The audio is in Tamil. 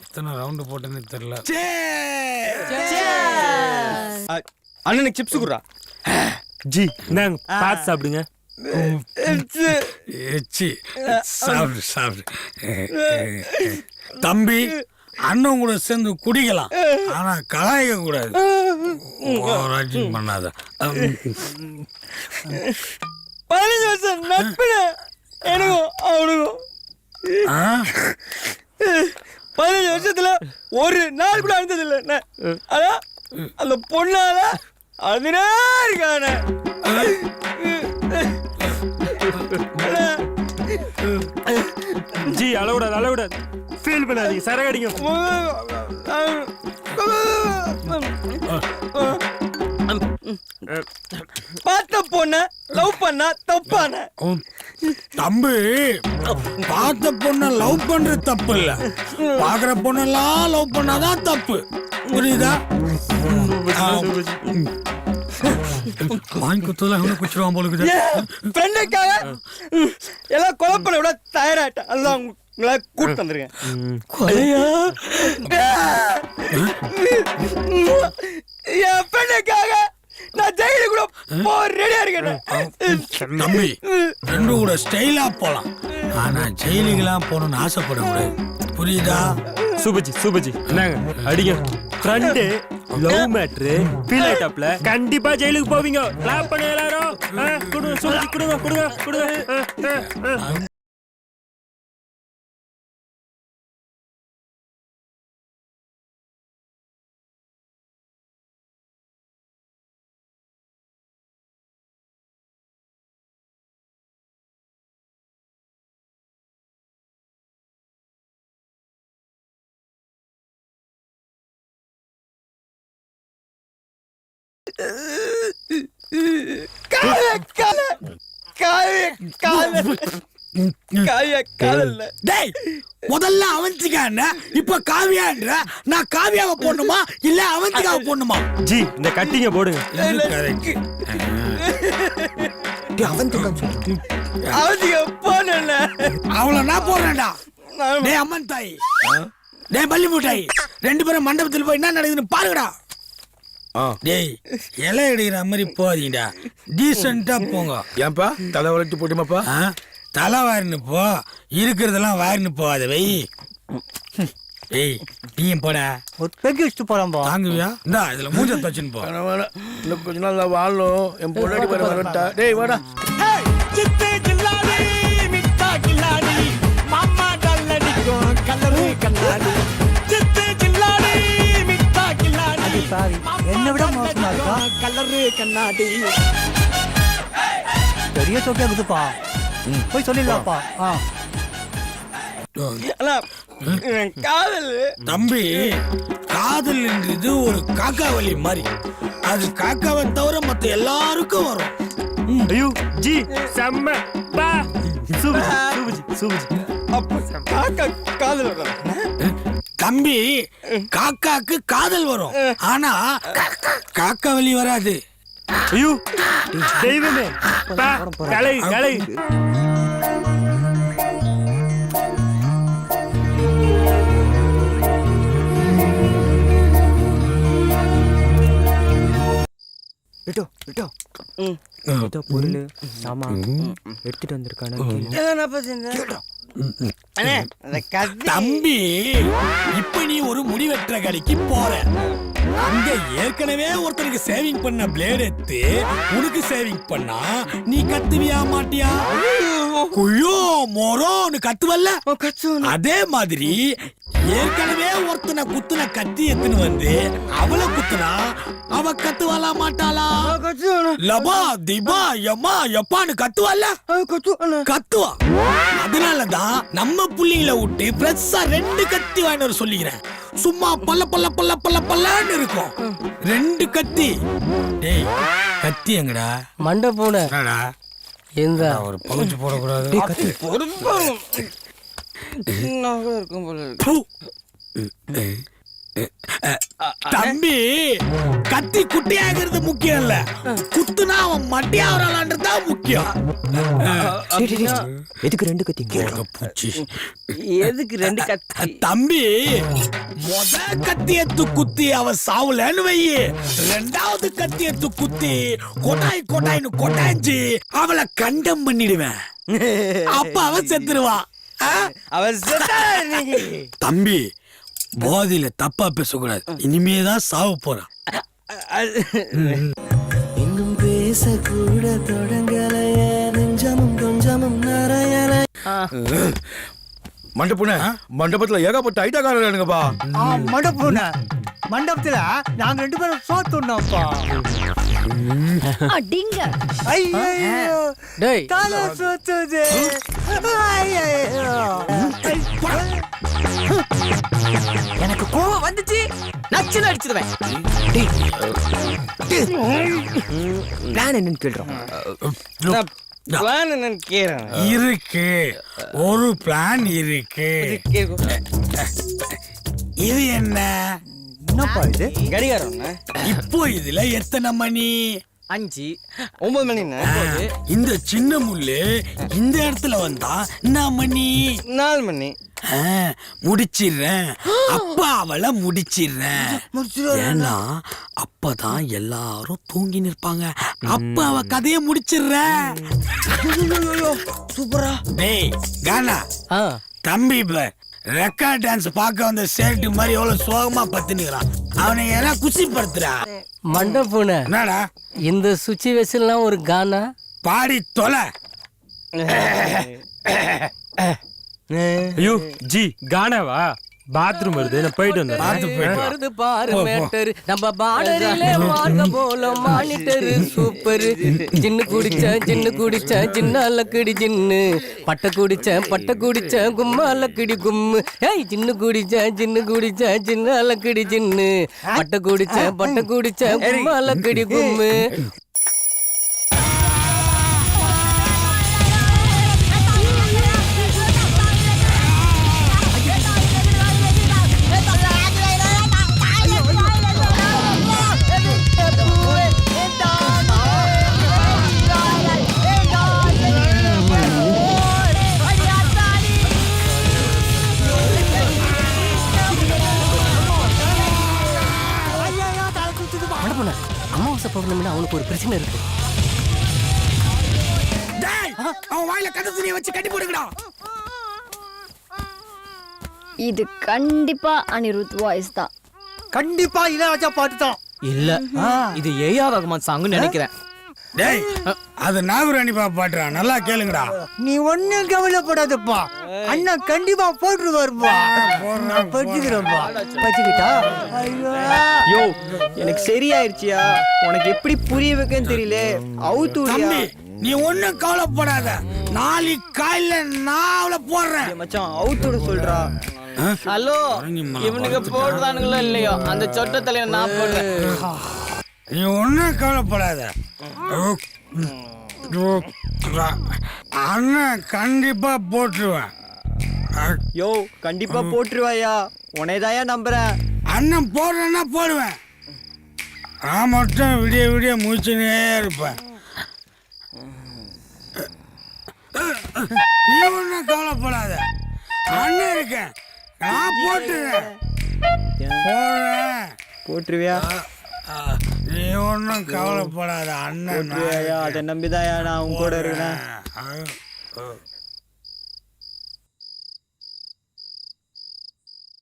எத்தனை ரவுண்டு போட்டேன்னு தெரியல. அண்ணனுக்கு சிப்ஸ் குடுறா. ஜி நாங்க பார்த்து சாப்பிடுங்க. சாப்பிடு சாப்பிடு. தம்பி அண்ணன் கூட சேர்ந்து குடிக்கலாம், ஆனா கலாய்க்க கூடாது. பண்ணாத. 15 வருஷம் நட்புல எனக்கும் அவனுக்கும் 15 வருஷத்துல ஒரு நாள் கூட அழுந்தது இல்லை. அதான் அந்த பொண்ணால அதுனா இருக்கான. ஜி அளவிடாது அளவிடாது. ஃபீல் பண்ணாதீங்க, சரகடிங்க. பார்த்த பொண்ண லவ் பண்ணா தப்பான. தம்பி பார்த்த பொண்ண லவ் பண்றது தப்பு இல்ல, பாக்குற பொண்ணெல்லாம் லவ் பண்ணாதான் தப்பு. புரியுதா? வாங்கி குத்துலாம் குச்சிருவான் போல இருக்குது. ஃப்ரெண்டுக்காக எல்லாம் கொலை பண்ண விட தயாராயிட்டேன். அதுதான் உங்களை கூப்பிட்டு வந்துருக்கேன். என் ஃப்ரெண்டுக்காக நான் ஜெயிலு கூட ரெடியா இருக்கேன். தம்பி ரெண்டு கூட ஸ்டைலா போலாம், ஆனா ஜெயிலுக்கெல்லாம் போகணும்னு ஆசைப்படக்கூடாது. புரியுதா? சூப்பர்ஜி சூப்பர்ஜி. நாங்க அடிங்க ஃப்ரெண்டு லவ் மேட்ரு ஃபீல் ஆயிட்டாப்ல. கண்டிப்பா ஜெயிலுக்கு போவீங்க. கிளாப் பண்ண எல்லாரும். கொடுங்க சூப்பர்ஜி, கொடுங்க கொடுங்க கொடுங்க. முதல்ல அவந்திக்கான இப்ப காவியான்ற. நான் காவியாவை போடணுமா இல்ல அவந்திக்காவை போடணுமா? ஜி இந்த கட்டிங்க போடுங்க. அவளை நான் போடுறேன்டா. டேய் அம்மன் தாய், டேய் பள்ளி மூட்டாய், ரெண்டு பேரும் மண்டபத்தில் போய் என்ன நடக்குதுன்னு பாருங்கடா. டேய் இலை எடுக்கிற மாதிரி போதீங்கடா, டீசெண்டா போங்க. ஏன்பா தலை வளர்ச்சி போட்டுமாப்பா? தலை வாரின்னு போ, இருக்கிறதெல்லாம் வாரின்னு போகாத வை. டேய் நீயும் போட. ஒரு பெக்கி வச்சுட்டு போறான்பா. தாங்குவியா? இந்தா இதுல மூஞ்ச தச்சுன்னு போ. இன்னும் கொஞ்ச நாள் நான் வாழணும். என் பொண்டாட்டி வர வரட்டா. டேய் வாடா. என்ன விட மோசமா இருக்கா கலரு கண்ணாடி. பெரிய தொகையா இருக்குதுப்பா, போய் சொல்லிடலாம்ப்பா. காதல் தம்பி, காதல் என்றது ஒரு காக்காவலி மாதிரி. அது காக்காவை தவிர மத்த எல்லாருக்கும் வரும். ஐயோ ஜி செம்ம பா. சூப்பர்ஜி சூப்பர்ஜி. அப்ப காக்கா காதல் வரும். தம்பி காக்காக்கு காதல் வரும், ஆனா காக்காவலி வராது. ஐயோ தெய்வமே பா. கலை கலை. பொருள் சாமா எடுத்துட்டு வந்திருக்கானு தம்பி. இப்ப நீ ஒரு முடிவெற்ற கடைக்கு போற, அங்க ஏற்கனவே ஒருத்தருக்கு சேவிங் பண்ண பிளேட் எடுத்து உனக்கு சேவிங் பண்ணா நீ கத்துவியா மாட்டியா? குயோ மோரோன்னு கத்துவல்ல, அதே மாதிரி ஏற்கனவே ஒருத்தனை குத்துன கத்தி எடுத்துன்னு வந்து அவளை குத்துனா அவ கத்துவாளா மாட்டாளா? லபா திபா யம்மா எப்பான்னு கத்துவால, கத்துவா. அதனாலதான் நம்ம புள்ளிங்களை விட்டு ஃப்ரெஷ்ஷா 2 கத்தி வாங்கிட்டு வர சொல்லிக்கிறேன். சும்மா பல்ல பல்ல பல்ல பல்ல பல்லன்னு இருக்கும் 2 கத்தி. டேய் கத்தி எங்கடா? மண்டை போட எந்த ஒரு பவுச்சு போடக்கூடாது. தம்பி கத்தி குட்டியாகிறது முக்கியம் இல்ல, குத்துனா அவன் மட்டியாவறான்றது முக்கியம். எதுக்கு ரெண்டு கத்தி? பூச்சி எதுக்கு ரெண்டு கத்தி? தம்பி, முத கத்தியத்து குத்தி அவ சாவுலன்னு வையி, ரெண்டாவது கத்தியத்து குத்தி கொட்டாய்னு கொட்டாய்ச்சி அவளை கண்டம் பண்ணிடுவேன். அப்ப அவ செத்துருவா. தம்பி, போதியில தப்பா பேசக்கூடாது. இனிமேதான் சாவு போறான். இன்னும் பேசக்கூட தொடங்கலைய நெஞ்சமும் கொஞ்சமும் நிறையல. மண்டபுன மண்டபத்துல ஏகப்பட்ட ஐட்டக்காரங்கப்பா. மண்டபத்துல நாங்க 2 பேரும் சோத்துனோம்ப்பா. அடிங்க. ஐயோ டேய், தலை சுத்துது. ஐயோ எனக்கு கோவம் வந்துச்சு, நச்சுன்னு அடிச்சிடுவேன். பிளான் என்னன்னு கேள்றோம். பிளான் என்னன்னு கேக்குறேன். இருக்கு, ஒரு பிளான் இருக்கு. இது என்ன? என்னப்பா இது? கடிகாரம் இப்போ இதுல எத்தனை மணி? 5 9 மணி. இந்த சின்ன முள்ளு இந்த இடத்துல வந்தா என்ன மணி? 4 மணி. முடிச்சிடுறேன். அப்பா அவளை முடிச்சிடுறேன். ஏன்னா அப்பதான் எல்லாரும் தூங்கி நிற்பாங்க. அப்ப அவ கதையை முடிச்சிடுறேன். சூப்பரா. டேய் கானா, தம்பி பார், ரெக்கார்ட் டான்ஸ் பார்க்க வந்த சேட்டு மாதிரி எவ்வளவு சோகமா பத்துனுறான். அவனை எல்லாம் குசிப்படுத்துறா. மண்டபூன என்னடா இந்த சுச்சுவேஷன்லாம் ஒரு கானா பாடி தொலை. ஐயோ ஜி, கானாவா? பாத்ரூம் வருது, நான் போயிட்டு வந்தேன். பார்த்து போயிட்டு வா. வருது பாரு மேட்டர் நம்ம பாடரிலே மார்க போல மானிட்டர் சூப்பர். ஜின்னு குடிச்ச ஜின்ன லக்கடி ஜின்னு, பட்ட குடிச்ச கும்மா லக்கடி கும்மு. ஏய், ஜின்னு குடிச்ச ஜின்ன லக்கடி ஜின்னு, பட்ட குடிச்ச கும்மா லக்கடி கும்மு. அமாவாசை பௌர்ணமினா அவனுக்கு ஒரு பிரச்சனை இருக்கு. டேய், அவன் வாயில கட்ட துணியை வச்சு கட்டி போடுங்கடா. இது கண்டிப்பா அனிருத் வாய்ஸ் தான். கண்டிப்பா இளையராஜா பாட்டு தான். இல்ல, இது ஏஆ ரஹ்மான் சாங்னு நினைக்கிறேன். டேய், அது நாகராணி பாட்டுறா, நல்லா கேளுங்கடா. நீ ஒண்ணும் கவலைப்படாதப்பா, அண்ணா கண்டிப்பா போட்டுருவாருப்பா. நான் பச்சுக்கிறேன்ப்பா. பச்சுக்கிட்டா? ஐயோ யோ, எனக்கு சரியாயிருச்சியா? உனக்கு எப்படி புரிய வைக்கன்னு தெரியல. தம்பி, நீ ஒண்ணும் கவலைப்படாத. நாளைக்கு காலையில நான் அவளை போடுறேன். மச்சான், அவுத்துட சொல்றா. ஹலோ, இவனுக்கு போடுறானுங்களோ இல்லையோ, அந்த சொட்ட தலையை நான் போடுறேன். நீ ஒண்ணும் கவலைப்படாத. அண்ணன் கண்டிப்பா போட்டுருவேன். யோ, கண்டிப்பா போட்டுருவாயா? உனைதாயா நம்புறேன். அண்ணன் போடுறேன்னா போடுவேன். நான் மட்டும் விடிய முடிச்சுனே இருப்பேன். நீ ஒன்றும் கவலைப்படாத, அண்ணன் இருக்கேன், நான் போட்டுறேன். போட்டுருவியா? நீ ஒன்றும் கவலைப்படாத, அண்ணன் அதை நம்பிதாயா நான் உன் கூட இருக்கிறேன்.